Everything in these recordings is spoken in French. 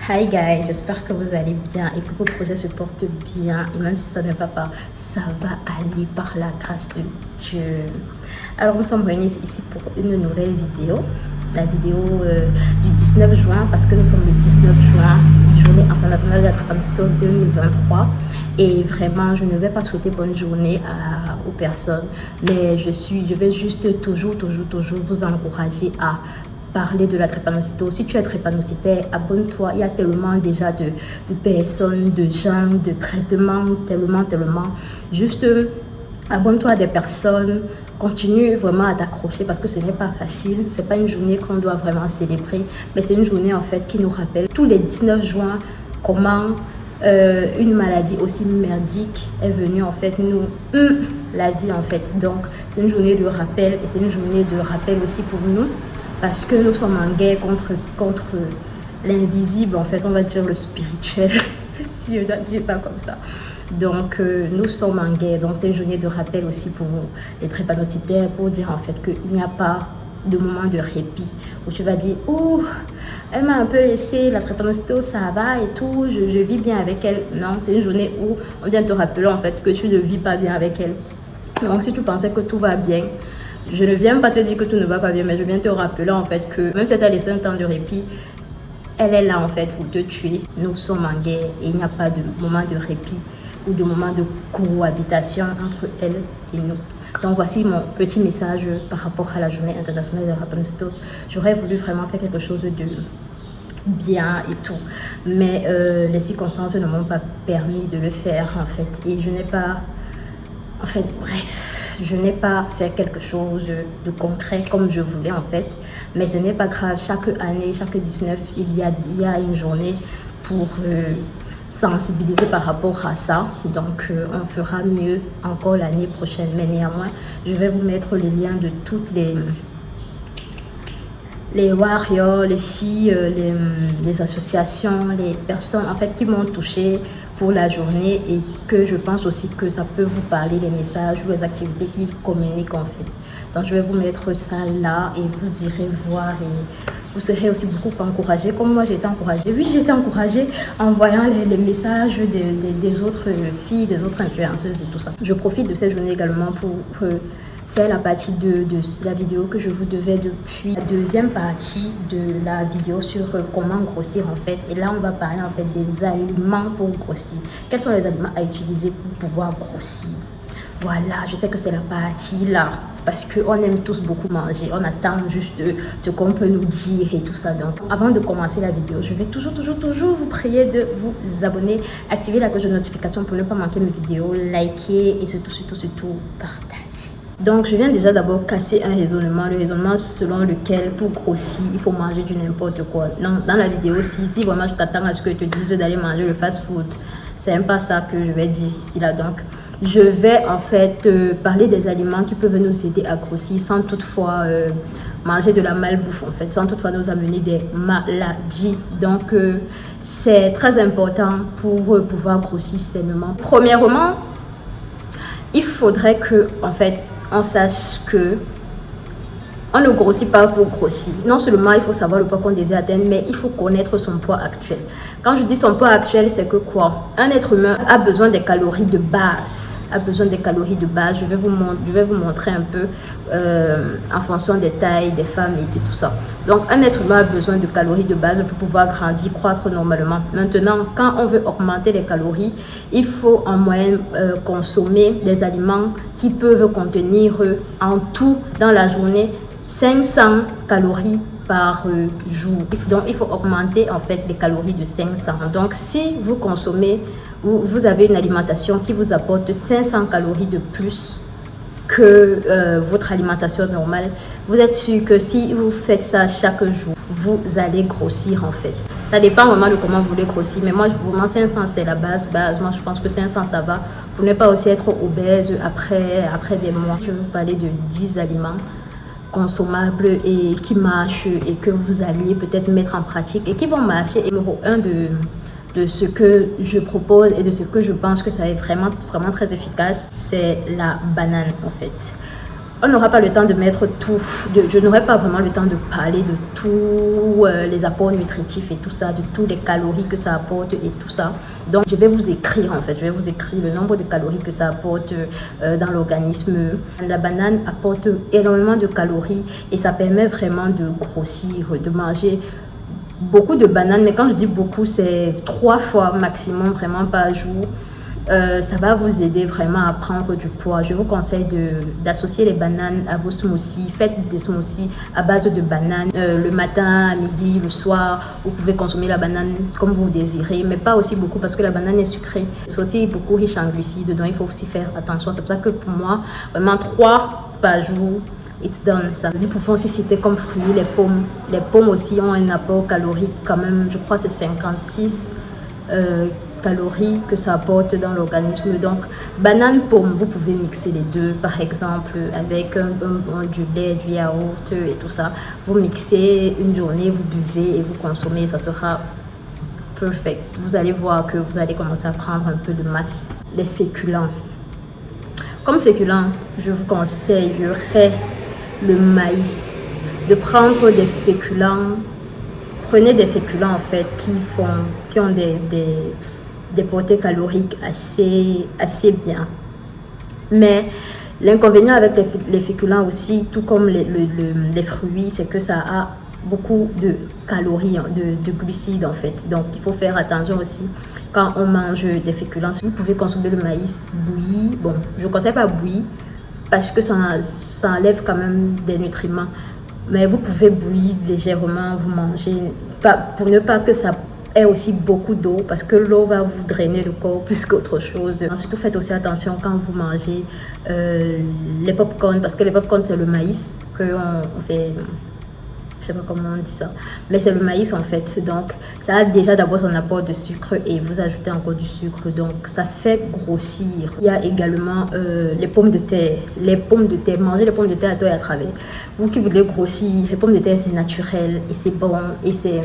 Hi guys, j'espère que vous allez bien et que vos projets se portent bien. Et même si ça ne va pas, ça va aller par la grâce de Dieu. Alors nous sommes réunis ici pour une nouvelle vidéo. La vidéo du 19 juin, parce que nous sommes le 19 juin, journée internationale de la drépanocytose 2023. Et vraiment, je ne vais pas souhaiter bonne journée aux personnes, mais je vais juste toujours vous encourager à parler de la drépanocytose. Si tu es drépanocytaire, abonne-toi. Il y a tellement déjà de personnes, de gens, de traitements, tellement. Juste abonne-toi à des personnes. Continue vraiment à t'accrocher parce que ce n'est pas facile. C'est pas une journée qu'on doit vraiment célébrer, mais c'est une journée en fait qui nous rappelle tous les 19 juin comment une maladie aussi merdique est venue en fait nous la vie en fait. Donc c'est une journée de rappel et c'est une journée de rappel aussi pour nous parce que nous sommes en guerre contre l'invisible en fait, on va dire le spirituel si je dois dire ça comme ça. Donc nous sommes en guerre, donc c'est une journée de rappel aussi pour les drépanocytaires pour dire en fait qu'il n'y a pas de moment de répit où tu vas dire oh elle m'a un peu laissé la drépanocytose, ça va et tout, je vis bien avec elle. Non, c'est une journée où on vient te rappeler en fait que tu ne vis pas bien avec elle. Donc si tu pensais que tout va bien, je ne viens pas te dire que tout ne va pas bien, mais je viens te rappeler en fait que même si tu as laissé un temps de répit, elle est là en fait pour te tuer. Nous sommes en guerre et il n'y a pas de moment de répit ou de moments de cohabitation entre elle et nous. Donc voici mon petit message par rapport à la journée internationale de la drépanocytose. J'aurais voulu vraiment faire quelque chose de bien et tout, mais les circonstances ne m'ont pas permis de le faire en fait, et je n'ai pas je n'ai pas fait quelque chose de concret comme je voulais en fait, mais ce n'est pas grave. Chaque année, chaque 19, il y a une journée pour sensibiliser par rapport à ça. Donc on fera mieux encore l'année prochaine, mais néanmoins je vais vous mettre les liens de toutes les warriors, les filles, les associations, les personnes en fait qui m'ont touché pour la journée et que je pense aussi que ça peut vous parler, les messages ou les activités qu'ils communiquent en fait. Donc je vais vous mettre ça là et vous irez voir et vous serez aussi beaucoup encouragés comme moi j'ai été encouragée. Oui, j'ai été encouragée en voyant les messages des autres filles, des autres influenceuses et tout ça. Je profite de cette journée également pour faire la partie de la vidéo que je vous devais depuis la deuxième partie de la vidéo sur comment grossir en fait. Et là on va parler en fait des aliments pour grossir. Quels sont les aliments à utiliser pour pouvoir grossir? Voilà, je sais que c'est la partie là parce qu'on aime tous beaucoup manger, on attend juste ce qu'on peut nous dire et tout ça. Donc avant de commencer la vidéo, je vais toujours vous prier de vous abonner, activer la cloche de notification pour ne pas manquer mes vidéos, liker et surtout partager. Donc je viens déjà d'abord casser un raisonnement, le raisonnement selon lequel pour grossir il faut manger du n'importe quoi. Non, dans la vidéo si vraiment je t'attends à ce que je te dise d'aller manger le fast food, c'est même pas ça que je vais dire ici là. Donc je vais en fait parler des aliments qui peuvent nous aider à grossir sans toutefois manger de la malbouffe en fait, sans toutefois nous amener des maladies. Donc c'est très important pour pouvoir grossir sainement. Premièrement, il faudrait que en fait on sache que on ne grossit pas pour grossir. Non seulement il faut savoir le poids qu'on désire atteindre, mais il faut connaître son poids actuel. Quand je dis son poids actuel, c'est que quoi? Un être humain a besoin des calories de base. Je vais vous montrer un peu en fonction des tailles des femmes et de tout ça. Donc un être humain a besoin de calories de base pour pouvoir grandir, croître normalement. Maintenant, quand on veut augmenter les calories, il faut en moyenne consommer des aliments qui peuvent contenir en tout dans la journée 500 calories par jour. Donc il faut augmenter en fait les calories de 500. Donc si vous consommez, vous avez une alimentation qui vous apporte 500 calories de plus que votre alimentation normale, vous êtes sûr que si vous faites ça chaque jour, vous allez grossir en fait. Ça dépend vraiment de comment vous voulez grossir, mais moi vraiment 500 c'est la base. Moi je pense que 500 ça va pour ne pas aussi être obèse après des mois. Je vais vous parler de 10 aliments consommables et qui marchent et que vous alliez peut-être mettre en pratique et qui vont marcher. Et numéro 1 de ce que je propose et de ce que je pense que ça est vraiment très efficace, c'est la banane en fait. on n'aura pas le temps de mettre tout, je n'aurai pas vraiment le temps de parler de tous les apports nutritifs et tout ça, de tous les calories que ça apporte et tout ça. Donc je vais vous écrire en fait, je vais vous écrire le nombre de calories que ça apporte dans l'organisme. La banane apporte énormément de calories et ça permet vraiment de grossir, de manger beaucoup de bananes. Mais quand je dis beaucoup, c'est 3 fois maximum vraiment par jour. Ça va vous aider vraiment à prendre du poids. Je vous conseille d'associer les bananes à vos smoothies. Faites des smoothies à base de bananes le matin, à midi, le soir. Vous pouvez consommer la banane comme vous désirez, mais pas aussi beaucoup parce que la banane est sucrée. C'est aussi beaucoup riche en glucides, donc il faut aussi faire attention. C'est pour ça que pour moi, vraiment 3 par jour, it's done. Ça. Nous pouvons aussi citer comme fruits les pommes. Les pommes aussi ont un apport calorique quand même, je crois que c'est 56 calories que ça apporte dans l'organisme. Donc banane, pomme, vous pouvez mixer les deux par exemple avec du lait, du yaourt et tout ça. Vous mixez une journée, vous buvez et vous consommez, ça sera perfect. Vous allez voir que vous allez commencer à prendre un peu de masse. Les féculents. Comme féculents, je vous conseillerais le maïs, de prendre des féculents. Prenez des féculents en fait qui ont des portées caloriques assez bien. Mais l'inconvénient avec les féculents aussi, tout comme les fruits, c'est que ça a beaucoup de calories, de glucides en fait. Donc il faut faire attention aussi quand on mange des féculents. Vous pouvez consommer le maïs bouilli. Bon, je ne conseille pas bouilli parce que ça enlève quand même des nutriments. Mais vous pouvez bouillir légèrement, vous mangez, pour ne pas que ça ait aussi beaucoup d'eau, parce que l'eau va vous drainer le corps plus qu'autre chose. Surtout faites aussi attention quand vous mangez les pop-corn, parce que les pop-corn c'est le maïs qu'on fait, je sais pas comment on dit ça, mais c'est le maïs en fait. Donc ça a déjà d'abord son apport de sucre et vous ajoutez encore du sucre, donc ça fait grossir. Il y a également les pommes de terre. Les pommes de terre, mangez les pommes de terre à tort et à travers. Vous qui voulez grossir, les pommes de terre c'est naturel et c'est bon et c'est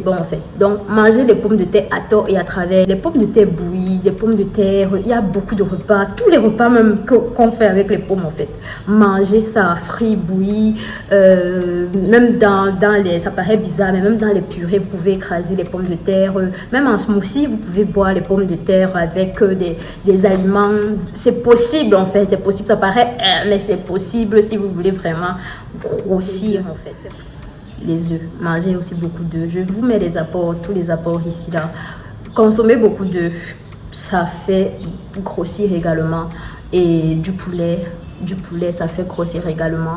bon en fait. Donc mangez les pommes de terre à tort et à travers. Les pommes de terre bouillies, les pommes de terre, il y a beaucoup de repas, tous les repas même qu'on fait avec les pommes en fait. Mangez ça frit, bouilli, même dans les, ça paraît bizarre, mais même dans les purées, vous pouvez écraser les pommes de terre. Même en smoothie, vous pouvez boire les pommes de terre avec des aliments. C'est possible en fait, c'est possible, ça paraît, mais c'est possible si vous voulez vraiment grossir en fait. Les œufs, mangez aussi beaucoup d'œufs. Je vous mets les apports, tous les apports ici là. Consommez beaucoup d'œufs, ça fait grossir également. Et du poulet ça fait grossir également.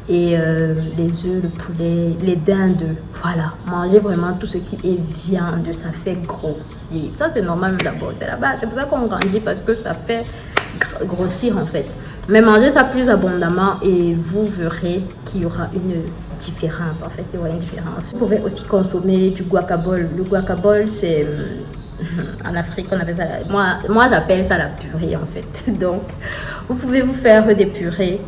Et les œufs, le poulet, les dindes, voilà. Mangez vraiment tout ce qui est viande, ça fait grossir. Ça c'est normal d'abord, c'est la base. C'est pour ça qu'on grandit, parce que ça fait grossir en fait. Mais mangez ça plus abondamment et vous verrez qu'il y aura une différence en fait, il y aura une différence. Vous pouvez aussi consommer du guacamole. Le guacamole c'est en Afrique on appelle ça, moi j'appelle ça la purée en fait. Donc vous pouvez vous faire des purées.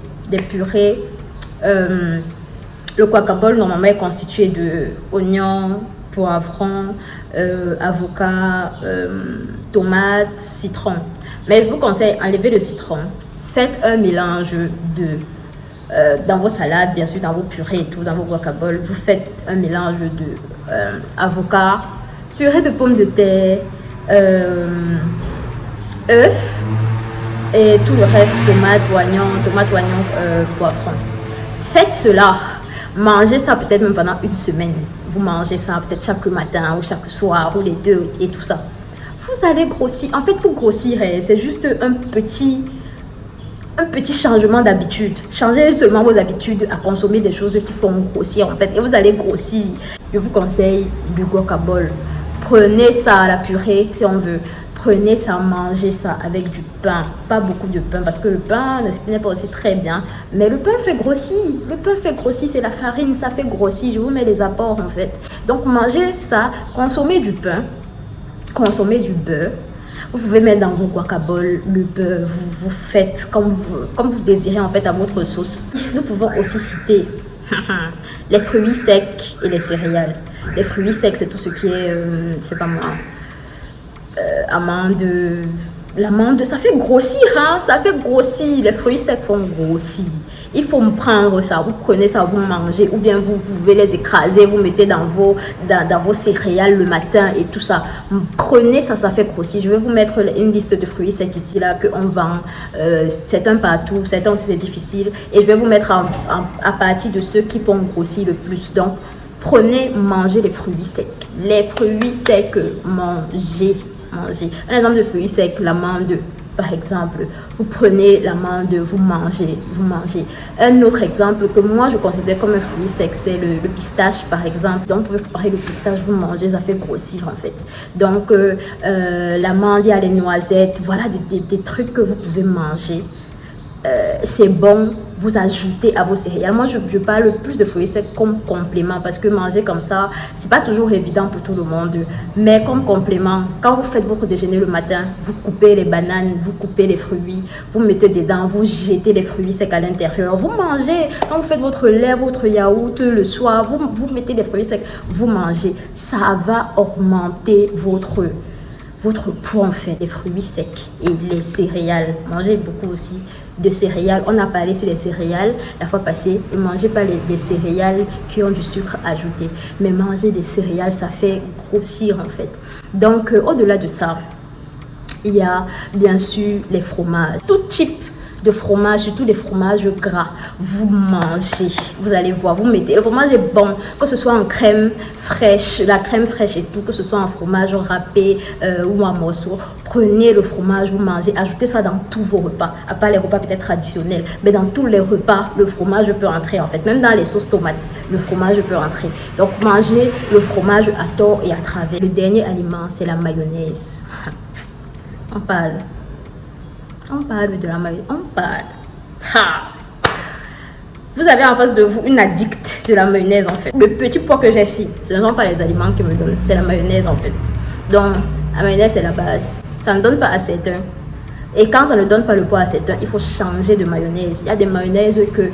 Le guacamole normalement est constitué de oignons, poivrons, avocat, tomates, citron. Mais je vous conseille enlever le citron. Faites un mélange dans vos salades, bien sûr, dans vos purées et tout, dans vos guacamoles. Vous faites un mélange de avocat, purée de pommes de terre, œufs et tout le reste, tomates, oignons, poivrons. Faites cela, mangez ça peut-être même pendant une semaine. Vous mangez ça peut-être chaque matin ou chaque soir ou les deux et tout ça. Vous allez grossir. En fait, pour grossir, c'est juste un petit changement d'habitude. Changez seulement vos habitudes à consommer des choses qui font grossir en fait. Et vous allez grossir. Je vous conseille le guacamole. Prenez ça à la purée si on veut. Prenez ça, mangez ça avec du pain. Pas beaucoup de pain parce que le pain n'est pas aussi très bien. Mais le pain fait grossir. Le pain fait grossir, c'est la farine, ça fait grossir. Je vous mets les apports en fait. Donc mangez ça, consommez du pain, consommez du beurre. Vous pouvez mettre dans vos guacamoles le beurre, vous faites comme vous désirez en fait à votre sauce. Nous pouvons aussi citer les fruits secs et les céréales. Les fruits secs, c'est tout ce qui est, je sais pas moi, amandes, L'amande, ça fait grossir, hein? Ça fait grossir. Les fruits secs font grossir. Il faut prendre ça, vous prenez ça, vous mangez, ou bien vous pouvez les écraser, vous mettez dans vos céréales le matin et tout ça. Prenez ça, ça fait grossir. Je vais vous mettre une liste de fruits secs ici, là, qu'on vend. Certains partout, certains aussi c'est difficile. Et je vais vous mettre à partir de ceux qui font grossir le plus. Donc, prenez, mangez les fruits secs. Les fruits secs, mangez. Un exemple de fruits secs, l'amande, par exemple. Vous prenez l'amande, vous mangez. Un autre exemple que moi je considère comme un fruit sec, c'est le pistache, par exemple. Donc, vous pouvez préparer le pistache, vous mangez, ça fait grossir en fait. Donc, l'amande, il y a les noisettes, voilà des trucs que vous pouvez manger. C'est bon, vous ajoutez à vos céréales. Moi, je parle plus de fruits secs comme complément parce que manger comme ça, c'est pas toujours évident pour tout le monde. Mais comme complément, quand vous faites votre déjeuner le matin, vous coupez les bananes, vous coupez les fruits, vous mettez dedans, vous jetez les fruits secs à l'intérieur, vous mangez. Quand vous faites votre lait, votre yaourt le soir, vous mettez les fruits secs, vous mangez. Ça va augmenter votre poids en fait, les fruits secs et les céréales. Mangez beaucoup aussi de céréales. On a parlé sur les céréales la fois passée. Ne mangez pas les céréales qui ont du sucre ajouté. Mais manger des céréales, ça fait grossir en fait. Donc, au-delà de ça, il y a bien sûr les fromages. Tout type de fromage, surtout les fromages gras, vous mangez, vous allez voir, vous mettez, le fromage est bon, que ce soit en crème fraîche, la crème fraîche et tout, que ce soit en fromage râpé ou en morceaux, prenez le fromage, vous mangez, ajoutez ça dans tous vos repas, à part les repas peut-être traditionnels, mais dans tous les repas, le fromage peut entrer en fait, même dans les sauces tomates, le fromage peut entrer. Donc mangez le fromage à tort et à travers. Le dernier aliment, c'est la mayonnaise. On parle de la mayonnaise, on parle. Ha! Vous avez en face de vous une addict de la mayonnaise en fait. Le petit poids que j'ai ici, ce ne sont pas les aliments qui me donnent, c'est la mayonnaise en fait. Donc, la mayonnaise c'est la base. Ça ne donne pas à certains. Et quand ça ne donne pas le poids à certains, il faut changer de mayonnaise. Il y a des mayonnaises que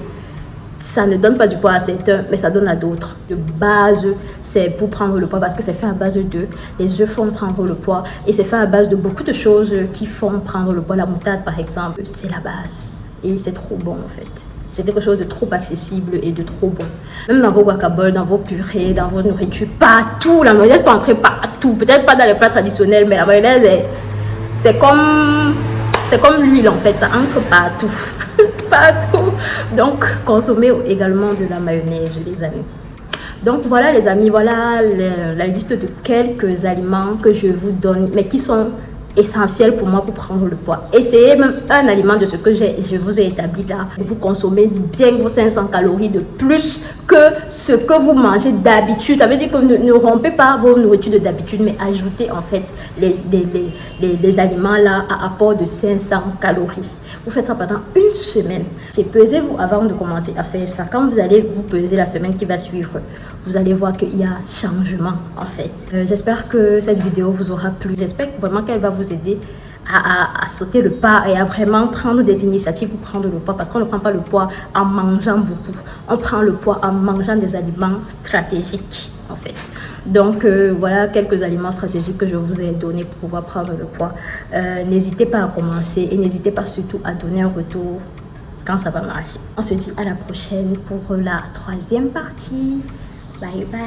ça ne donne pas du poids à certains, mais ça donne à d'autres. De base, c'est pour prendre le poids parce que c'est fait à base d'œufs. Les œufs font prendre le poids et c'est fait à base de beaucoup de choses qui font prendre le poids. La moutarde, par exemple, c'est la base et c'est trop bon en fait. C'est quelque chose de trop accessible et de trop bon. Même dans vos guacamoles, dans vos purées, dans vos nourritures, partout. La mayonnaise peut entrer partout. Peut-être pas dans les plats traditionnels, mais la mayonnaise, c'est comme l'huile en fait. Ça entre partout. Partout. Donc, consommez également de la mayonnaise, les amis. Donc, voilà, les amis, voilà la liste de quelques aliments que je vous donne, mais qui sont essentiels pour moi pour prendre le poids. Essayez même un aliment de ce que je vous ai établi là. Vous consommez bien vos 500 calories de plus que ce que vous mangez d'habitude. Ça veut dire que ne rompez pas vos nourritures d'habitude, mais ajoutez en fait les aliments là à apport de 500 calories. Vous faites ça pendant une semaine. J'ai pesé vous avant de commencer à faire ça. Quand vous allez vous peser la semaine qui va suivre, vous allez voir qu'il y a changement en fait. J'espère que cette vidéo vous aura plu. J'espère vraiment qu'elle va vous aider à sauter le pas et à vraiment prendre des initiatives pour prendre le poids, parce qu'on ne prend pas le poids en mangeant beaucoup. On prend le poids en mangeant des aliments stratégiques en fait. Donc voilà quelques aliments stratégiques que je vous ai donnés pour pouvoir prendre le poids. N'hésitez pas à commencer et n'hésitez pas surtout à donner un retour quand ça va marcher. On se dit à la prochaine pour la troisième partie. Bye bye.